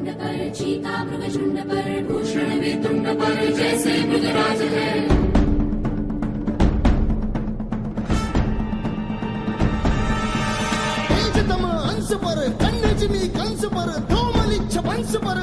मुंड पर, चीता मृगशुंड पर, भूषण भी तुंड पर, जैसे मृगराज है। तेजतम अंश पर, कन्नजनी कंस पर, धूमलिच्छ वंश पर,